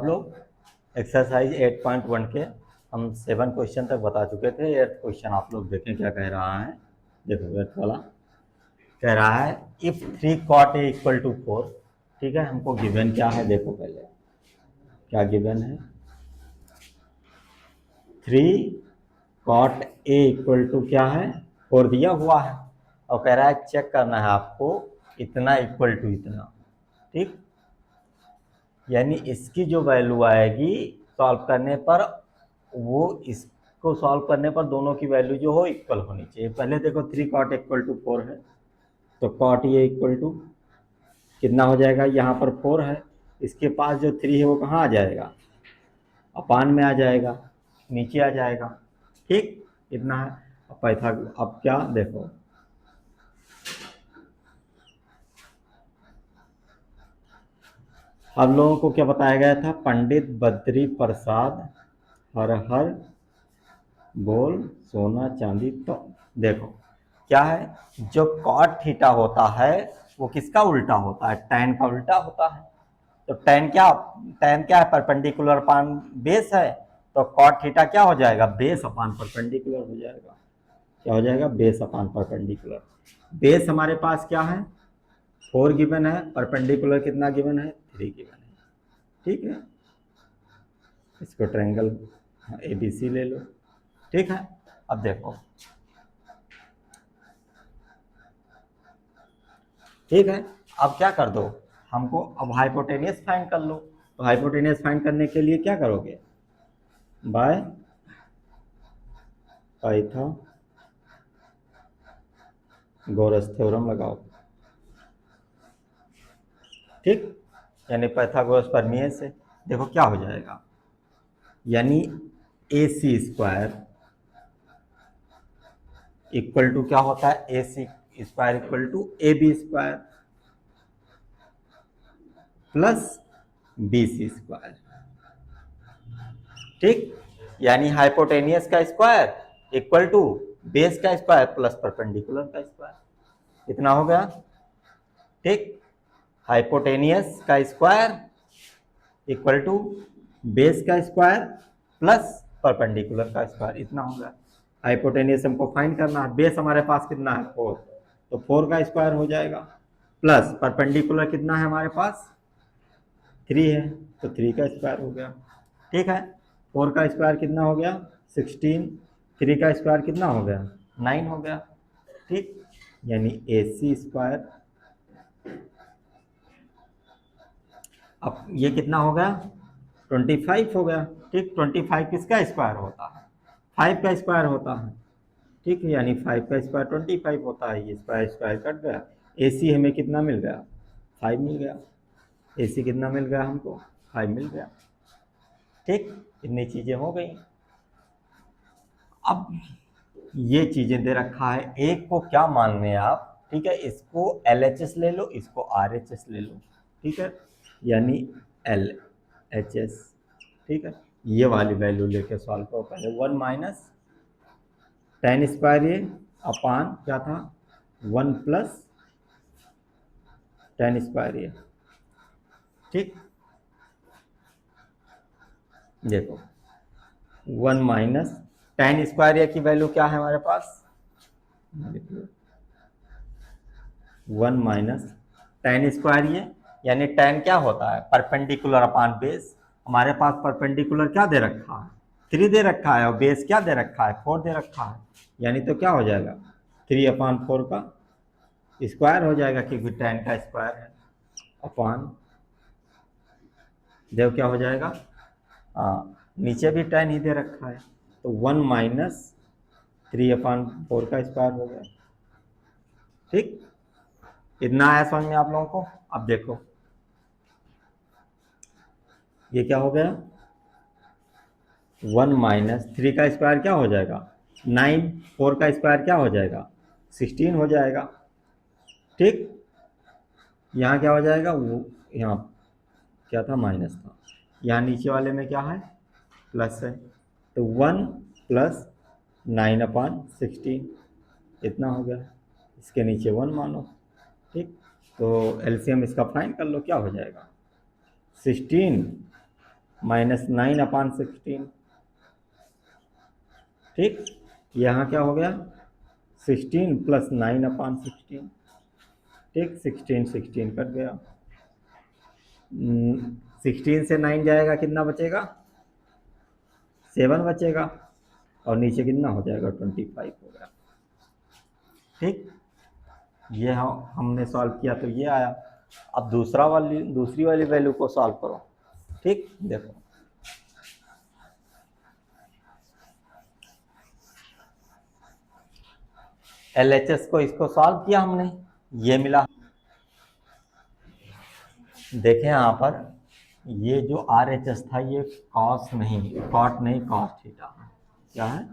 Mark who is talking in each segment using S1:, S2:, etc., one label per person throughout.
S1: हम लोग एक्सरसाइज 8.1 के हम 7 क्वेश्चन तक बता चुके थे। 8th क्वेश्चन आप लोग देखें क्या कह रहा है। देखो 8th वाला कह रहा है if 3 cot a equal to 4। ठीक है, हमको गिवन क्या है, देखो पहले क्या गिवन है। 3 cot a इक्वल टू क्या है, 4 दिया हुआ है और कह रहा है चेक करना है आपको इतना इक्वल टू इतना। ठीक, यानी इसकी जो वैल्यू आएगी सॉल्व करने पर, वो इसको सॉल्व करने पर दोनों की वैल्यू जो हो इक्वल होनी चाहिए। पहले देखो 3 cot इक्वल टू 4 है, तो cot ये इक्वल टू कितना हो जाएगा, यहाँ पर 4 है, इसके पास जो 3 है वो कहाँ आ जाएगा, अपान में आ जाएगा, नीचे आ जाएगा। ठीक, इतना है। अब क्या देखो, हम लोगों को क्या बताया गया था, पंडित बद्री प्रसाद हर हर बोल सोना चांदी। तो देखो क्या है, जो कॉट थीटा होता है वो किसका उल्टा होता है, टैन का उल्टा होता है। तो टैन क्या है, परपेंडिकुलर अपान बेस है। तो कॉट थीटा क्या हो जाएगा, बेस अपान परपेंडिकुलर हो जाएगा। क्या हो जाएगा, बेस अपान परपेंडिकुलर। बेस हमारे पास क्या है, 4 गिवन है, परपेंडिकुलर कितना गिवन है, 3 गिवन है। ठीक है, इसको ट्रायंगल ABC ले लो। ठीक है, अब देखो, ठीक है, अब क्या कर दो, हमको अब हाइपोटेनियस फाइंड कर लो। तो हाइपोटेनियस फाइंड करने के लिए क्या करोगे, बाय पाइथागोरस थ्योरम लगाओ। ठीक, यानी पाइथागोरस प्रमेय से देखो क्या हो जाएगा, यानी AC स्क्वायर इक्वल टू क्या होता है, AC square equal to AB square plus BC square. ठीक, यानी हाइपोटेनियस का स्क्वायर इक्वल टू बेस का स्क्वायर प्लस परपेंडिकुलर का स्क्वायर। इतना हो गया। ठीक, हाइपोटेनियस का स्क्वायर इक्वल टू बेस का स्क्वायर प्लस परपेंडिकुलर का स्क्वायर, इतना हो गया। हाइपोटेनियस हमको फाइंड करना है, बेस हमारे पास कितना है 4, तो 4 का स्क्वायर हो जाएगा, प्लस परपेंडिकुलर कितना है हमारे पास 3 है, तो 3 का स्क्वायर हो गया। ठीक है, 4 का स्क्वायर कितना हो गया 16, 3 का स्क्वायर कितना हो गया 9 हो गया। ठीक, यानी AC स्क्वायर, अब ये कितना हो गया 25 हो गया। ठीक, 25 किसका स्क्वायर होता है, 5 का स्क्वायर होता है। ठीक है, यानी 5 का स्क्वायर 25 होता है, ये स्क्वायर स्क्वायर कट गया। AC हमें कितना मिल गया, 5 मिल गया। AC कितना मिल गया हमको, 5 मिल गया। ठीक, इतनी चीज़ें हो गई। अब ये चीज़ें दे रखा है, एक को क्या मान लें आप, ठीक है, इसको LHS ले लो, इसको RHS ले लो। ठीक है, यानी LHS। ठीक है, ये वाली वैल्यू लेके सॉल्व करो। पहले 1 माइनस टेन स्क्वायर ये अपान क्या था 1 प्लस टेन स्क्वायर ये। ठीक, देखो 1 माइनस टेन स्क्वायर ये की वैल्यू क्या है हमारे पास, 1 माइनस टेन स्क्वायर ये, यानी टेन क्या होता है, परपेंडिकुलर अपान बेस। हमारे पास परपेंडिकुलर क्या दे रखा है 3 दे रखा है, और बेस क्या दे रखा है 4 दे रखा है, यानी तो क्या हो जाएगा 3/4 का स्क्वायर हो जाएगा, क्योंकि टेन का स्क्वायर है अपान, देखो क्या हो जाएगा, नीचे भी टेन ही दे रखा है, तो 1 माइनस 3/4 का स्क्वायर हो गया। ठीक, इतना आया समझ में आप लोगों को। अब देखो ये क्या हो गया, 1 माइनस 3 का स्क्वायर क्या हो जाएगा 9, 4 का स्क्वायर क्या हो जाएगा 16 हो जाएगा। ठीक, यहाँ क्या हो जाएगा, वो यहाँ क्या था माइनस था, यहाँ नीचे वाले में क्या है प्लस है, तो 1 प्लस 9/16 इतना हो गया, इसके नीचे 1 मानो। ठीक, तो LCM इसका फाइंड कर लो, क्या हो जाएगा 16 -9/16। ठीक, यहाँ क्या हो गया 16 + 9/16। ठीक, 16 कट गया। 16 से 9 जाएगा, कितना बचेगा 7 बचेगा, और नीचे कितना हो जाएगा 25 हो गया। ठीक, ये हमने सॉल्व किया तो ये आया। अब दूसरी वाली वैल्यू को सॉल्व करो। ठीक, देखो LHS को इसको सॉल्व किया हमने, ये मिला। देखें यहाँ पर ये जो RHS था ये कॉट नहीं कॉस थीटा, क्या है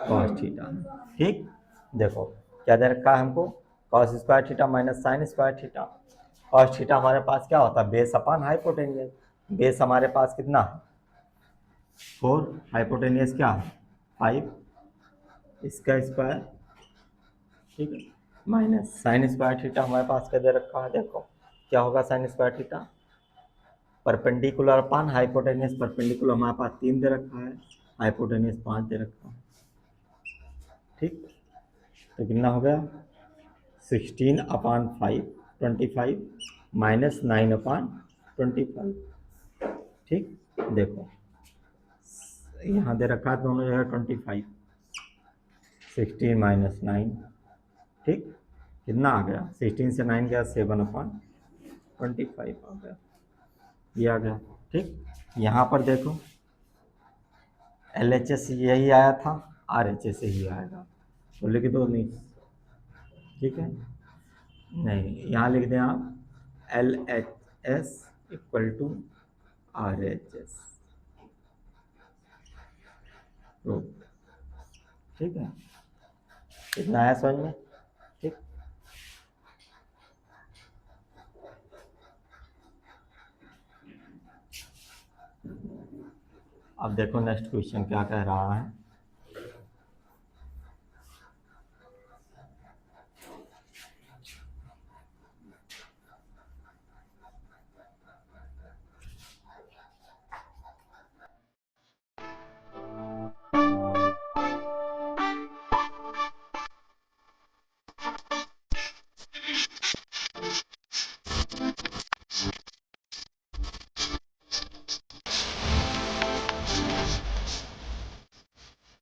S1: कॉस थीटा। ठीक, देखो क्या दे रखा है हमको, cos square theta minus sine square theta. Cos theta हमारे पास क्या होता है बेस अपॉन हाइपोटेनियस। बेस हमारे पास कितना है 4, हाइपोटेनियस क्या है 5, इसका स्क्वायर। ठीक है, माइनस साइन स्क्वायर थीटा हमारे पास क्या दे रखा है, देखो क्या होगा sine square theta perpendicular upon hypotenuse. Perpendicular हमारे पास 3 दे रखा है, हाइपोटेनियस 5 दे रखा है। ठीक, तो कितना हो गया 16/5 25 माइनस 9/25। ठीक, देखो यहाँ दे रखा है दोनों जगह 25, 16 - 9। ठीक, कितना आ गया 16 से 9 गया 7/25 आ गया, ये आ गया। ठीक, यहाँ पर देखो LHS यही आया था, RHS यही आएगा, तो लिख दो नहीं। ठीक है, नहीं यहाँ लिख दें आप LHS = RHS। तो ठीक है, इतना आया समझ में। ठीक, अब देखो नेक्स्ट क्वेश्चन क्या कह रहा है।